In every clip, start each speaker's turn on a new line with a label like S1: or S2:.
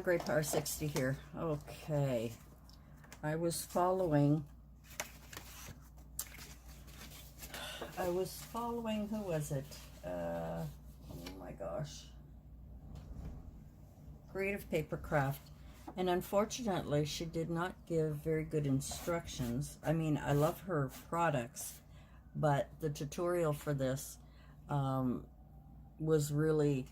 S1: Great Power 60 here. Okay. I was following, who was it? Oh my gosh. Creative Paper Craft. And unfortunately, she did not give very good instructions. I mean, I love her products, but the tutorial for this was really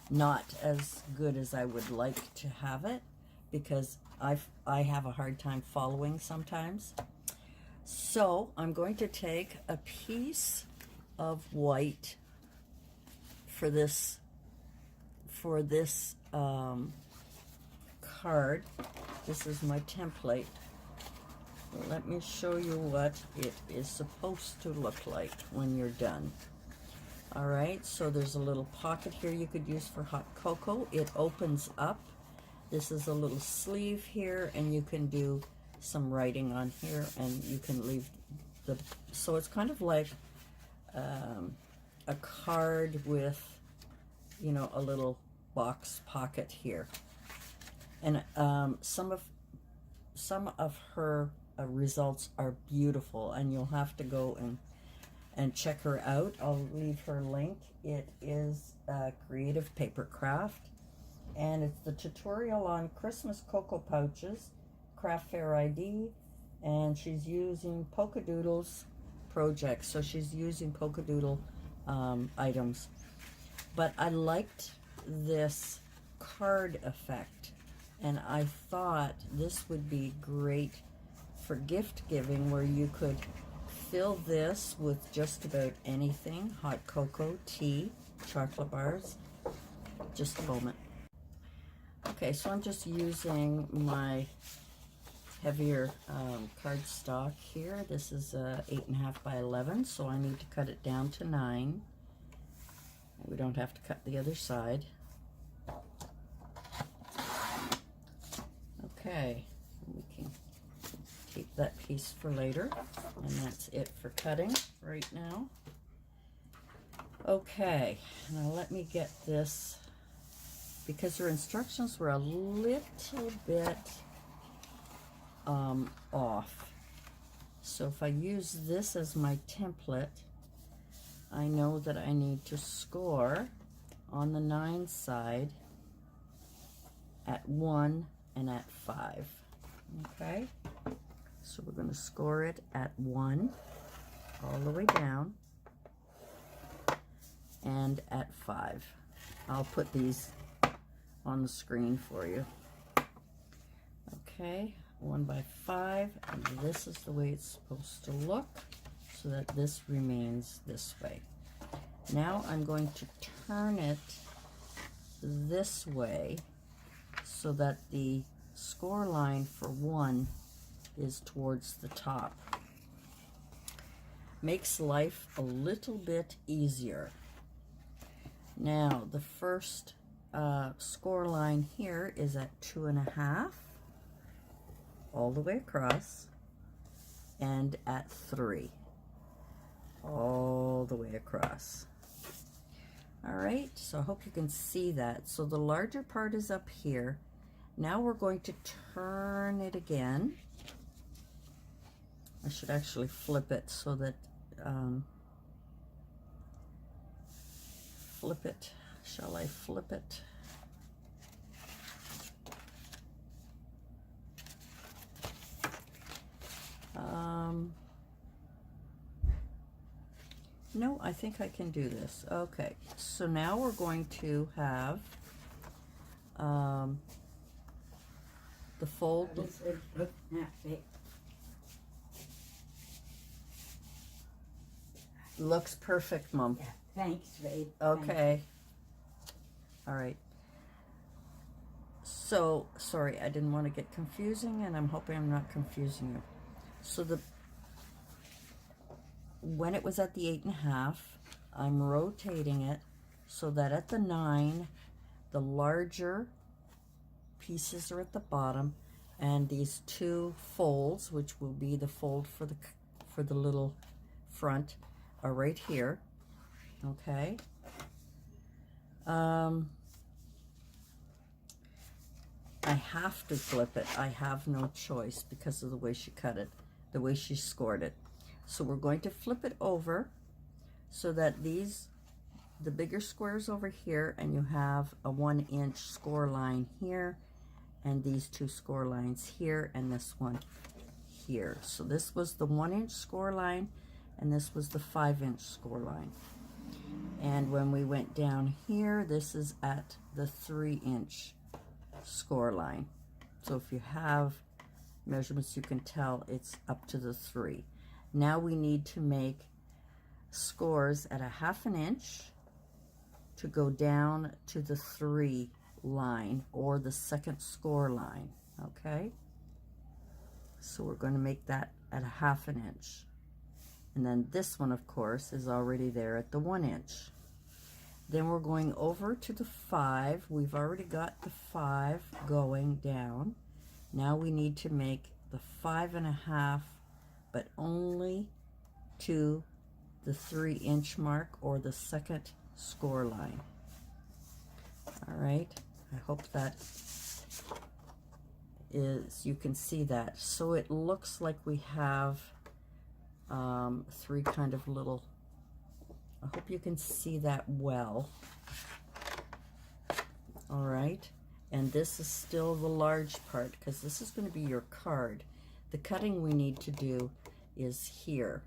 S1: not as good as I would like to have it, because I have a hard time following sometimes. So I'm going to take a piece of white for this card. This is my template. Let me show you what it is supposed to look like when you're done. All right, so there's a little pocket here you could use for hot cocoa. It opens up. This is a little sleeve here, and you can do some writing on here, and you can leave the, so it's kind of like a card with, you know, a little box pocket here. And some of her results are beautiful, and you'll have to go and check her out. I'll leave her link. It is Creative Paper Craft, and it's the tutorial on Christmas cocoa pouches, craft fair ID, and she's using polka doodles projects, so she's using polka doodle items. But I liked this card effect, and I thought this would be great for gift giving, where you could fill this with just about anything: hot cocoa, tea, chocolate bars. Just a moment. Okay, so I'm just using my heavier cardstock here. This is 8.5 by 11, so I need to cut it down to 9. We don't have to cut the other side. Okay, we can keep that piece for later, and that's it for cutting right now. Okay, now let me get this, because her instructions were a little bit off. So if I use this as my template, I know that I need to score on the 9 side at 1 and at 5. Okay, so we're going to score it at 1 all the way down, and at 5. I'll put these on the screen for you. Okay, 1 by 5, and this is the way it's supposed to look, so that this remains this way. Now I'm going to turn it this way so that the score line for 1 is towards the top. Makes life a little bit easier. Now the first score line here is at 2.5 all the way across, and at 3 all the way across. All right, so I hope you can see that. So the larger part is up here. Now we're going to turn it again. I should actually flip it so that flip it. Shall I flip it? No, I think I can do this. Okay, so now we're going to have the fold. Looks perfect, Mom.
S2: Yeah, thanks, babe.
S1: Okay. All right. So, sorry, I didn't want to get confusing, and I'm hoping I'm not confusing you. So when it was at the 8.5, I'm rotating it so that at the 9, the larger pieces are at the bottom, and these 2 folds, which will be the fold for the little front, are right here. Okay. I have to flip it. I have no choice because of the way she cut it, the way she scored it. So we're going to flip it over so that the bigger squares over here, and you have a 1-inch score line here, and these 2 score lines here, and this one here. So this was the 1-inch score line, and this was the 5-inch score line. And when we went down here, this is at the 3-inch score line. So if you have measurements, you can tell it's up to the 3. Now we need to make scores at a 1/2 inch to go down to the 3 line, or the second score line, okay? So we're going to make that at a 1/2 inch. And then this one, of course, is already there at the 1 inch. Then we're going over to the 5. We've already got the 5 going down. Now we need to make the 5.5, but only to the 3-inch mark, or the second score line. All right, I hope that is, you can see that. So it looks like we have 3 kind of little, I hope you can see that well. All right, and this is still the large part, because this is going to be your card. The cutting we need to do is here.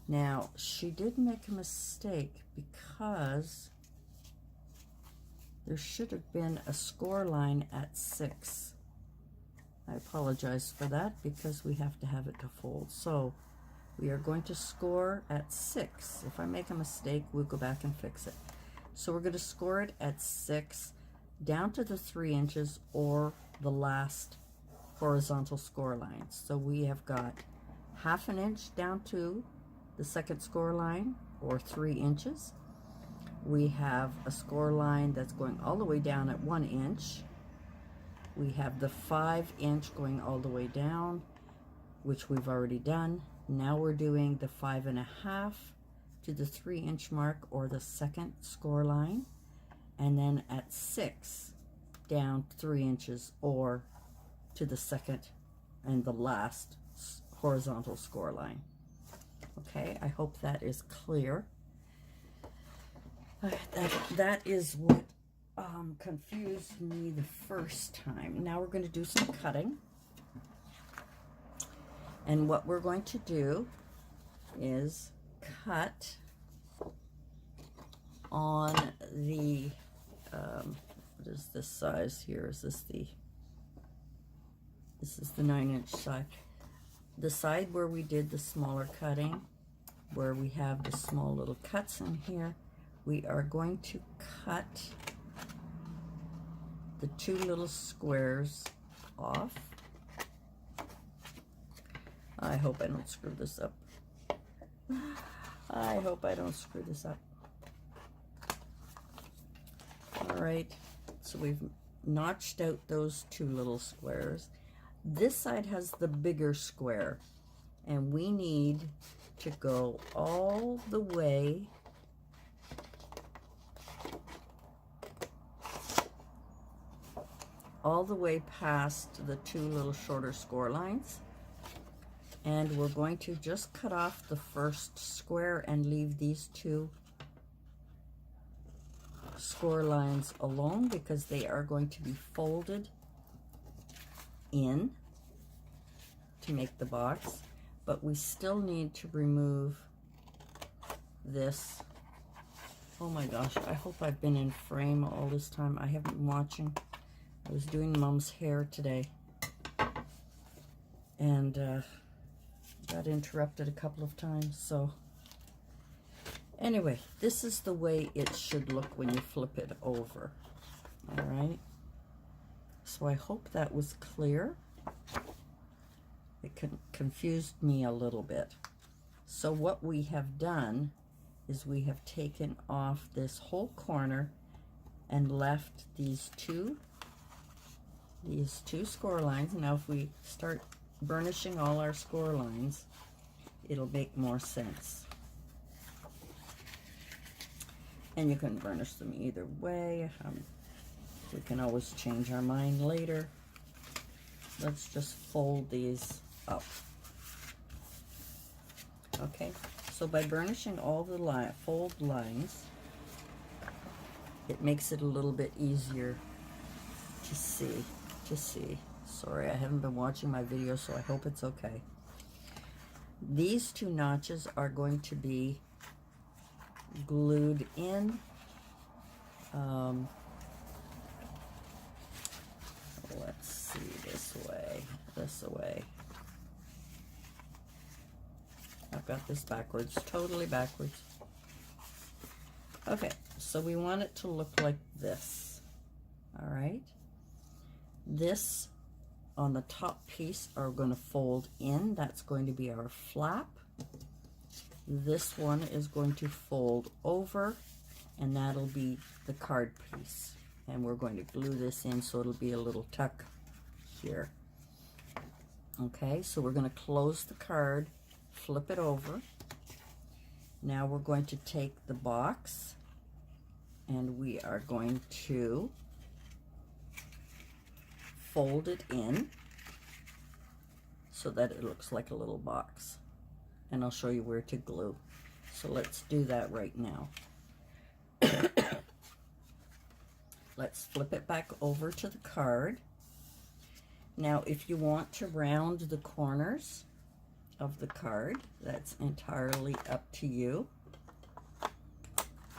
S1: Now, she did make a mistake, because there should have been a score line at 6. I apologize for that, because we have to have it to fold. So we are going to score at 6. If I make a mistake, we'll go back and fix it. So we're going to score it at 6 down to the 3 inches, or the last horizontal score line. So we have got 1/2 inch down to the second score line, or 3 inches. We have a score line that's going all the way down at 1 inch. We have the 5-inch going all the way down, which we've already done. Now we're doing the 5.5 to the 3-inch mark, or the second score line, and then at 6 down 3 inches, or to the second and the last horizontal score line. Okay, I hope that is clear. That is what confused me the first time. Now we're going to do some cutting. And what we're going to do is cut on the, what is this size here? Is this the, this is the 9-inch side. The side where we did the smaller cutting, where we have the small little cuts in here, we are going to cut the 2 little squares off. I hope I don't screw this up. I hope I don't screw this up. All right, so we've notched out those 2 little squares. This side has the bigger square, and we need to go all the way past the 2 little shorter score lines, and we're going to just cut off the first square and leave these 2 score lines alone, because they are going to be folded in to make the box. But we still need to remove this. Oh my gosh, I hope I've been in frame all this time. I haven't been watching. I was doing Mom's hair today, and got interrupted a couple of times. So anyway, this is the way it should look when you flip it over. All right. So I hope that was clear. It confused me a little bit. So what we have done is we have taken off this whole corner and left these two score lines. Now if we start burnishing all our score lines, it'll make more sense. And you can burnish them either way. We can always change our mind later. Let's just fold these up. Okay, so by burnishing all the fold lines, it makes it a little bit easier to see. Sorry, I haven't been watching my video, so I hope it's okay. These two notches are going to be glued in. Let's see, this way. I've got this backwards, totally backwards. Okay, so we want it to look like this. All right. This on the top piece are going to fold in. That's going to be our flap. This one is going to fold over, and that'll be the card piece. And we're going to glue this in so it'll be a little tuck here. Okay, so we're going to close the card, flip it over. Now we're going to take the box and we are going to fold it in so that it looks like a little box. And I'll show you where to glue. So let's do that right now. Let's flip it back over to the card. Now, if you want to round the corners of the card, that's entirely up to you.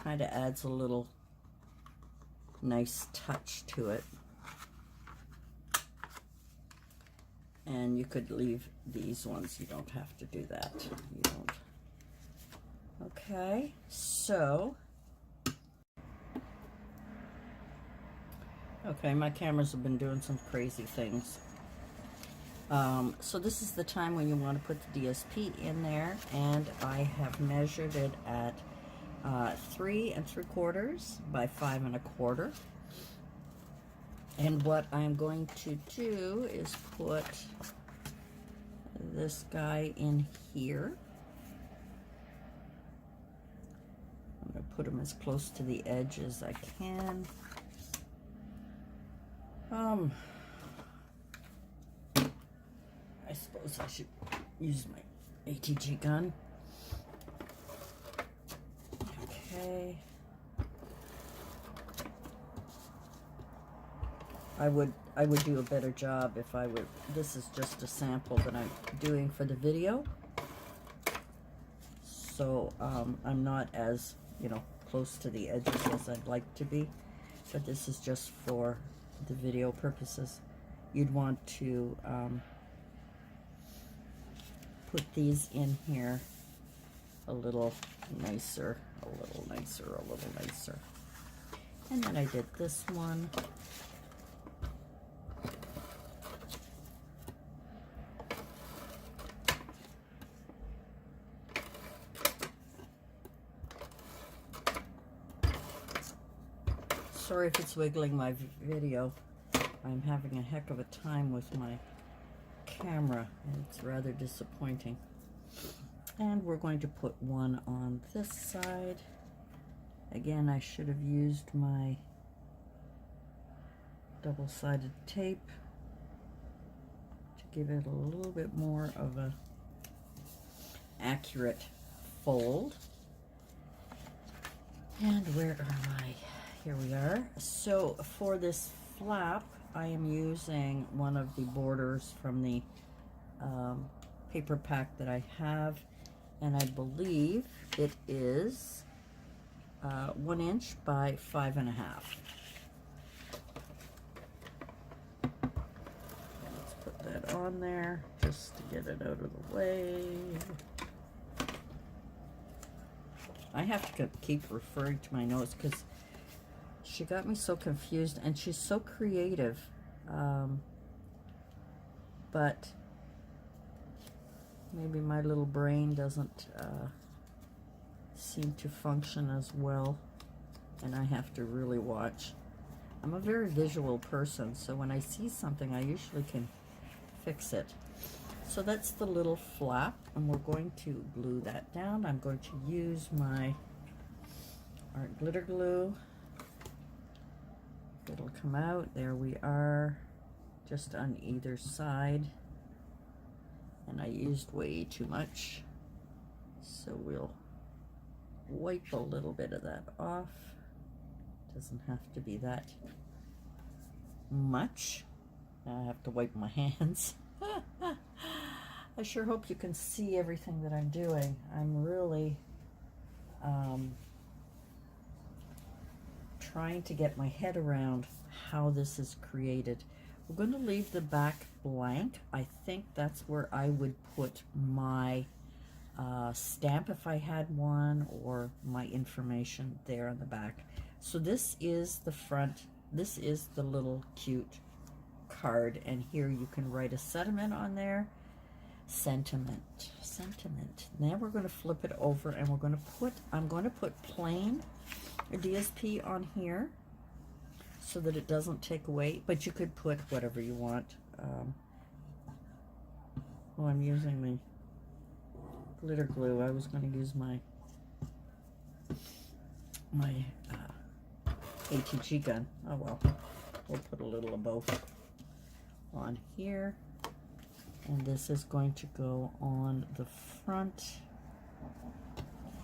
S1: Kind of adds a little nice touch to it. And you could leave these ones. You don't have to do that. You don't. Okay, so. Okay, my cameras have been doing some crazy things. So this is the time when you want to put the DSP in there, and I have measured it at 3 3/4 by 5 1/4. And what I'm going to do is put this guy in here. I'm going to put him as close to the edge as I can. I suppose I should use my ATG gun. Okay. I would do a better job if I would. This is just a sample that I'm doing for the video. So I'm not as, close to the edges as I'd like to be. But this is just for the video purposes. You'd want to put these in here a little nicer. And then I did this one. Sorry if it's wiggling my video. I'm having a heck of a time with my camera, and it's rather disappointing. And we're going to put one on this side. Again, I should have used my double-sided tape to give it a little bit more of a accurate fold. And where am I? Here we are. So for this flap, I am using one of the borders from the paper pack that I have, and I believe it is 1 inch by 5 1/2. Let's put that on there just to get it out of the way. I have to keep referring to my notes because she got me so confused, and she's so creative, but maybe my little brain doesn't seem to function as well, and I have to really watch. I'm a very visual person, so when I see something, I usually can fix it. So that's the little flap, and we're going to glue that down. I'm going to use our glitter glue. It'll come out. There we are, just on either side. And I used way too much, so we'll wipe a little bit of that off. Doesn't have to be that much. Now I have to wipe my hands. I sure hope you can see everything that I'm doing. I'm really trying to get my head around how this is created. We're going to leave the back blank. I think that's where I would put my stamp if I had one, or my information there on the back. So this is the front. This is the little cute card, and here you can write a sentiment on there. Sentiment. Now we're going to flip it over, and I'm going to put plain DSP on here so that it doesn't take away, but you could put whatever you want. Well, I'm using the glitter glue. I was going to use my ATG gun. Oh well, we'll put a little of both on here, and this is going to go on the front.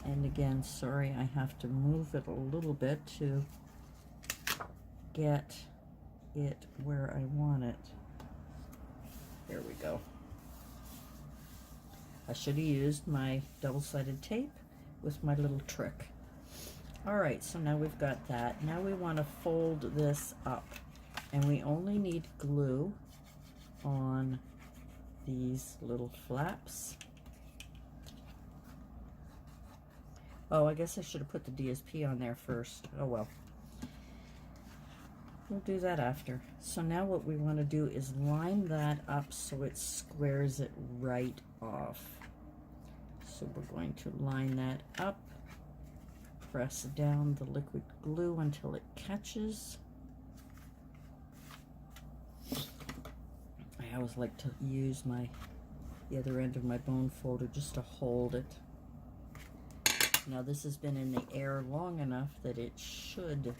S1: And again, sorry, I have to move it a little bit to get it where I want it. There we go. I should have used my double-sided tape with my little trick. All right, so now we've got that. Now we want to fold this up, and we only need glue on these little flaps. Oh, I guess I should have put the DSP on there first. Oh well. We'll do that after. So now what we want to do is line that up so it squares it right off. So we're going to line that up, press down the liquid glue until it catches. I always like to use the other end of my bone folder just to hold it. Now this has been in the air long enough that it should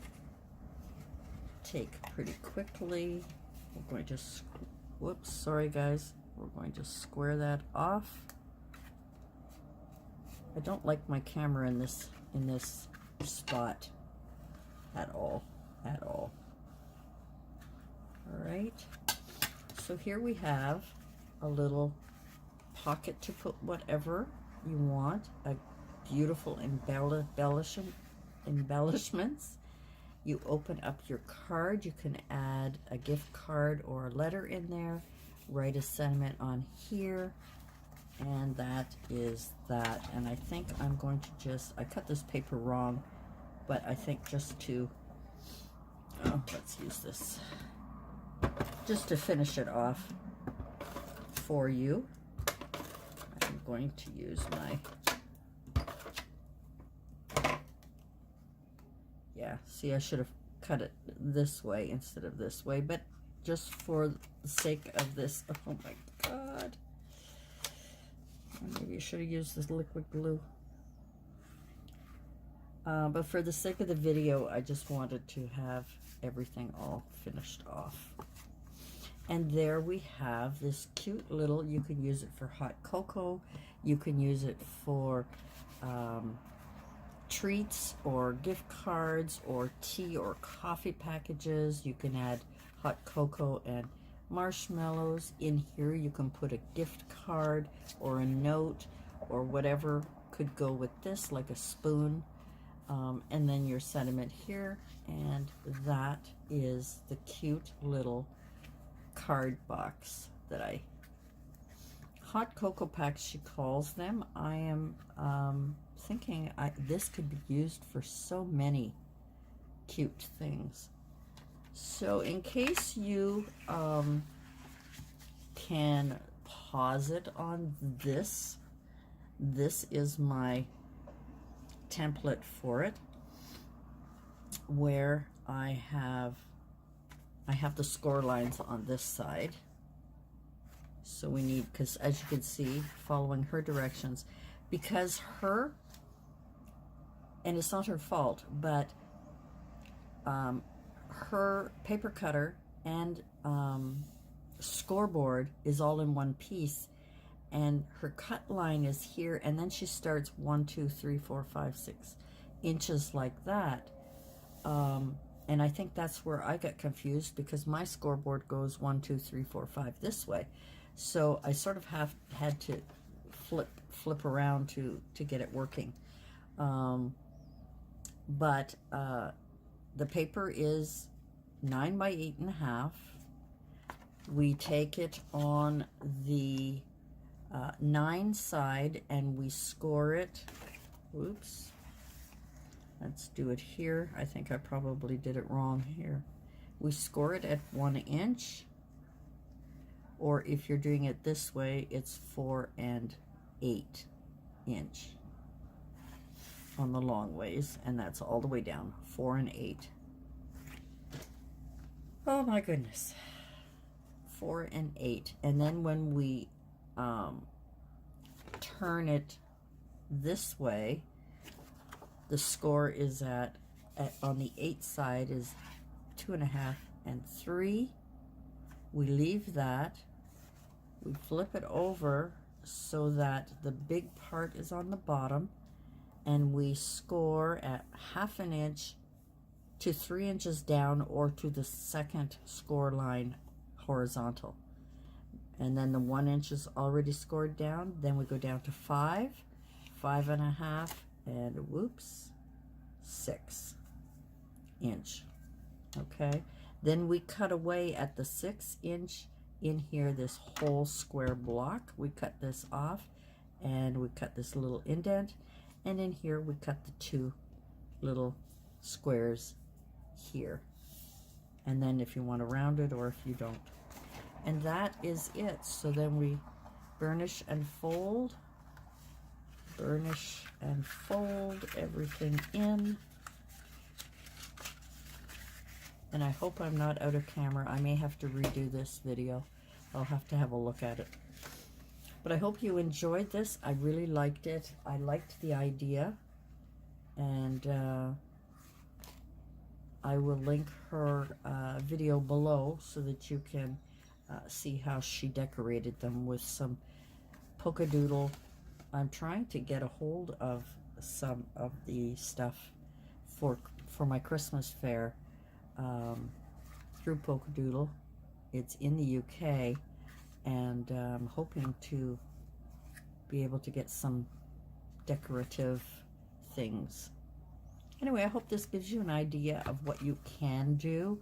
S1: take pretty quickly. We're going to, whoops, sorry guys. We're going to square that off. I don't like my camera in this spot at all. All right. So here we have a little pocket to put whatever you want. A beautiful embellishments. You open up your card. You can add a gift card or a letter in there. Write a sentiment on here. And that is that. And I think I'm going to I cut this paper wrong, but I think just to, let's use this. Just to finish it off for you, I'm going to use see, I should have cut it this way instead of this way, but just for the sake of this, oh my God. Maybe I should have used this liquid glue. But for the sake of the video, I just wanted to have everything all finished off. And there we have this cute little, you can use it for hot cocoa, you can use it for treats or gift cards or tea or coffee packages. You can add hot cocoa and marshmallows. In here you can put a gift card or a note or whatever could go with this, like a spoon, and then your sentiment here, and that is the cute little card box that hot cocoa packs she calls them. I am thinking this could be used for so many cute things. So in case you can pause it on this is my template for it, where I have the score lines on this side. So we need, because as you can see, following her directions, because her and it's not her fault, but her paper cutter and scoreboard is all in one piece, and her cut line is here, and then she starts 1, 2, 3, 4, 5, 6 inches like that. And I think that's where I got confused, because my scoreboard goes 1, 2, 3, 4, 5 this way. So I sort of had to flip around to get it working. But the paper is 9 by 8.5. We take it on the 9 side and we score it. Oops. Let's do it here. I think I probably did it wrong here. We score it at 1 inch, or if you're doing it this way, it's 4 1/8 inch on the long ways, and that's all the way down, 4 1/8. Oh my goodness, 4 1/8. And then when we turn it this way, the score is at on the 8 side is 2.5 and 3. We leave that. We flip it over so that the big part is on the bottom, and we score at 1/2 inch to 3 inches down, or to the second score line horizontal. And then the 1 inch is already scored down. Then we go down to 5, 5.5, and whoops, 6 inch. Okay, then we cut away at the 6 inch in here, this whole square block. We cut this off, and we cut this little indent, and in here we cut the 2 little squares here. And then if you want to round it, or if you don't. And that is it. So then we burnish and fold everything in. And I hope I'm not out of camera. I may have to redo this video. I'll have to have a look at it. But I hope you enjoyed this. I really liked it. I liked the idea. And I will link her video below so that you can see how she decorated them with some polka doodle. I'm trying to get a hold of some of the stuff for my Christmas fair through polka doodle. It's in the UK, and I'm hoping to be able to get some decorative things. Anyway, I hope this gives you an idea of what you can do.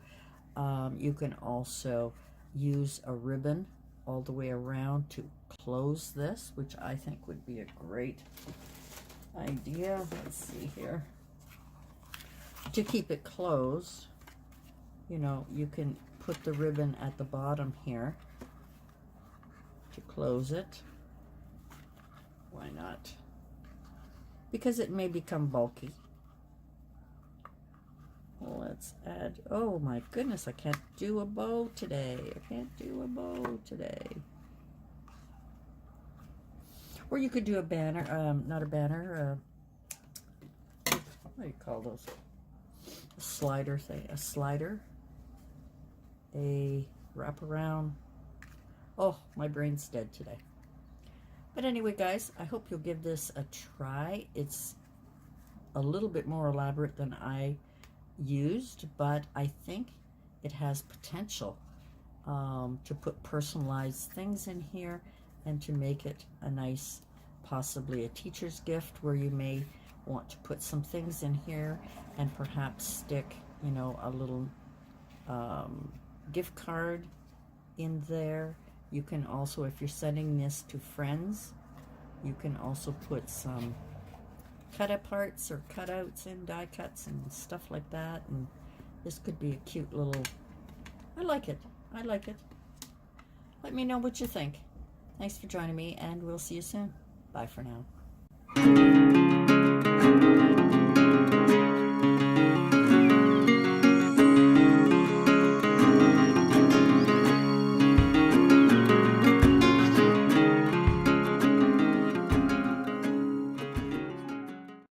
S1: You can also use a ribbon all the way around to close this, which I think would be a great idea. Let's see here. To keep it closed, you know, you can put the ribbon at the bottom here to close it. Why not? Because it may become bulky. Let's add, oh my goodness, I can't do a bow today. Or you could do a banner, not a banner, what do you call those? A slider thing, a slider, a wraparound. Oh, my brain's dead today. But anyway, guys, I hope you'll give this a try. It's a little bit more elaborate than I used, but I think it has potential to put personalized things in here and to make it a nice, possibly a teacher's gift, where you may want to put some things in here and perhaps stick, you know, a little gift card in there. You can also, if you're sending this to friends, you can also put some cut parts or cutouts and die cuts and stuff like that. And this could be a cute little, I like it. Let me know what you think. Thanks for joining me, and we'll see you soon. Bye for now.